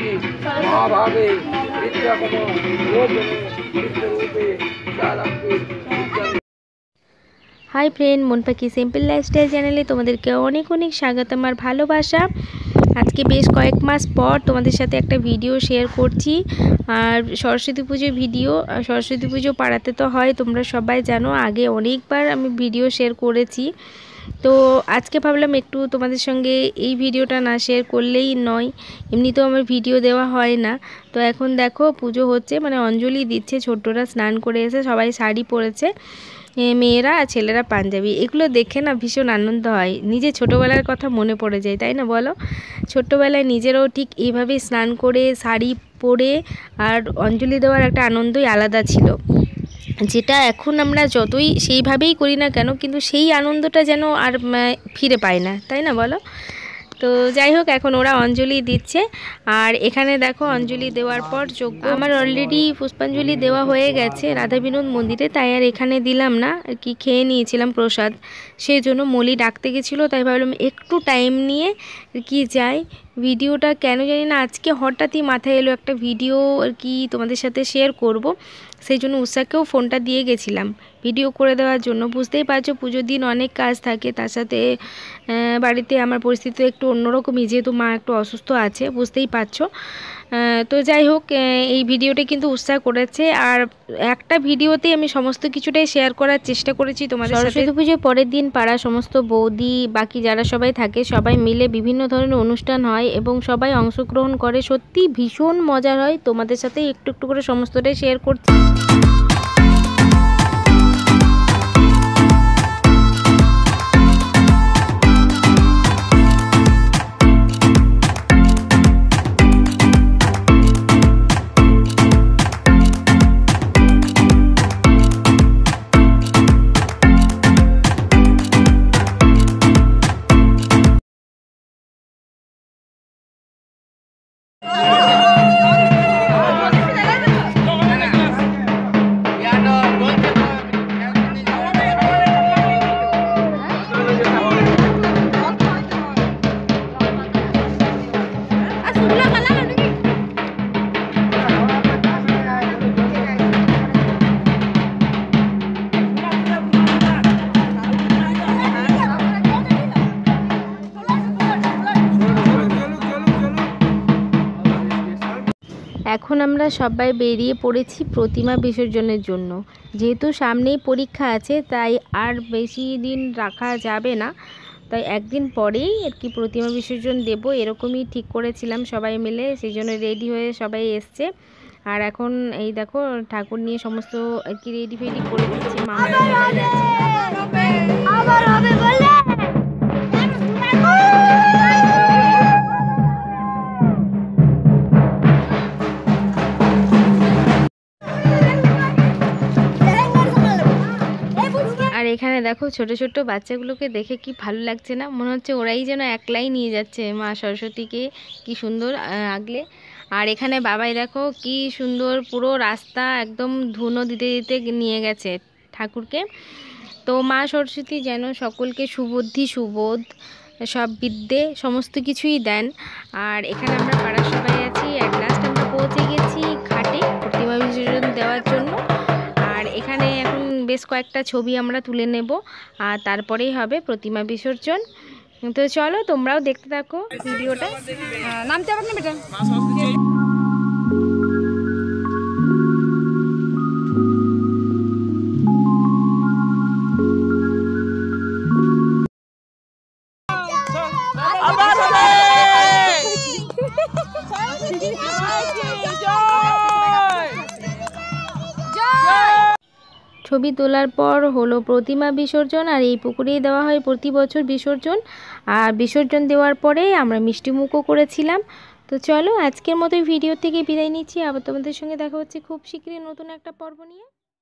महाभागे विद्यापमो गोपने विद्यारूपे शालंके। High friend, मन पाखी simple lifestyle चैनेले तुम्हादेरके अनेक अनेक स्वागतम और भालोबासा। आज के बेश कयेक मास पर तुम्हादेर साथे एकटा भिडियो शेयर करछि और सरस्वती पुजोर भिडियो। सरस्वती पुजो पाड़ाते तो हय, तोमरा सबाई जानो, आगे अनेकबार आमि भिडियो शेयर करेछि। तो आज के भाबलाम एकटू तोमादेर संगे এই ভিডিওটা না শেয়ার করলেই নয়, এমনি তো আমার ভিডিও দেওয়া হয় না। তো এখন দেখো পুজো হচ্ছে, মানে অঞ্জলি দিচ্ছে, ছোটরা স্নান করে এসে সবাই শাড়ি পরেছে, মেয়েরা আর ছেলেরা পাঞ্জাবি। এগুলো দেখে না ভীষণ আনন্দ হয়, নিজে ছোটোবেলার কথা মনে পড়ে যায়, তাই না বলো? ছোট্টবেলায় নিজেরাও ঠিক এইভাবেই স্নান করে শাড়ি পরে আর অঞ্জলি দেওয়ার একটা আনন্দই আলাদা ছিল, যেটা এখন আমরা যতই সেইভাবেই করি না কেন, কিন্তু সেই আনন্দটা যেন আর ফিরে পাই না, তাই না বলো? তো যাই হোক, এখন ওরা অঞ্জলি দিচ্ছে আর এখানে দেখো অঞ্জলি দেওয়ার পর যজ্ঞ আমার অলরেডি পুষ্পাঞ্জলি দেওয়া হয়ে গেছে রাধা বিনোদ মন্দিরে, তাই আর এখানে দিলাম না, আর কি খেয়ে নিয়েছিলাম প্রসাদ, সেই জন্য মলি ডাকতে গেছিলো, তাই ভাবলাম একটু টাইম নিয়ে কি যাই। ভিডিওটা কেন জানি না আজকে হঠাৎই মাথায় এলো একটা ভিডিও আর কি তোমাদের সাথে শেয়ার করব, সেই জন্য উৎসাহকেও ফোনটা দিয়ে গেছিলাম ভিডিও করে দেওয়ার জন্য। বুঝতেই পারছো পুজোর দিন অনেক কাজ থাকে, তার সাথে বাড়িতে আমার পরিস্থিতি একটু অন্যরকমই, যেহেতু মা একটু অসুস্থ আছে, বুঝতেই পারছো। তো যাই হোক, এই ভিডিওটা কিন্তু উৎসাহ করেছে আর একটা ভিডিওতেই আমি সমস্ত কিছুটাই শেয়ার করার চেষ্টা করেছি তোমাদের সাথে। সরস্বতী পুজোর পরের দিন পাড়া সমস্ত বৌদি বাকি যারা সবাই থাকে সবাই মিলে বিভিন্ন ধরনের অনুষ্ঠান হয় এবং সবাই অংশগ্রহণ করে, সত্যি ভীষণ মজার হয়। তোমাদের সাথে একটু একটু করে সমস্তটাই শেয়ার করছি। এখন আমরা সবাই বেরিয়ে পড়েছি প্রতিমা বিসর্জনের জন্য। যেহেতু সামনেই পরীক্ষা আছে, তাই আর বেশি দিন রাখা যাবে না, তাই একদিন পরেই আর কি প্রতিমা বিসর্জন দেব, এরকমই ঠিক করেছিলাম সবাই মিলে, সেই জন্য রেডি হয়ে সবাই এসছে। আর এখন এই দেখো ঠাকুর নিয়ে সমস্ত আর কি রেডি ফেডি করে দিচ্ছে মামারা সবাই আছে। আর এখানে দেখো ছোট ছোট বাচ্চাগুলোকে দেখে কি ভালো লাগছে না, মনে হচ্ছে ওরাই যেন একলাই নিয়ে যাচ্ছে মা সরস্বতীকে, কি সুন্দর আগলে। আর এখানে বাবাই দেখো কি সুন্দর পুরো রাস্তা একদম ধুনো দিতে দিতে নিয়ে গেছে ঠাকুরকে। তো মা সরস্বতী যেন সকলকে সুবুদ্ধি সুবোধ সব বিদ্যে সমস্ত কিছুই দেন। আর এখানে আমরা পাড়ার সবাই আছি, অ্যাট লাস্ট আমরা পৌঁছে গেছি ঘাটে প্রতিমা বিসর্জন দেওয়ার জন্য। আর এখানে এখন বেশ কয়েকটা ছবি আমরা তুলে নেব আর তারপরেই হবে প্রতিমা বিসর্জন। তো চলো তোমরাও দেখতে থাকো ভিডিওটা। নামতে পারবে না বেটা। ছবি তোলার পর হলো প্রতিমা বিসর্জন, আর এই পুকুরেই দেওয়া হয় প্রতি বছর বিসর্জন। আর বিসর্জন দেওয়ার পরে আমরা মিষ্টি মুখও করেছিলাম। তো চলো আজকের মতো ভিডিও থেকে বিদায় নিচ্ছি, আবার তোমাদের সঙ্গে দেখা হচ্ছে খুব শীঘ্রই নতুন একটা পর্ব নিয়ে।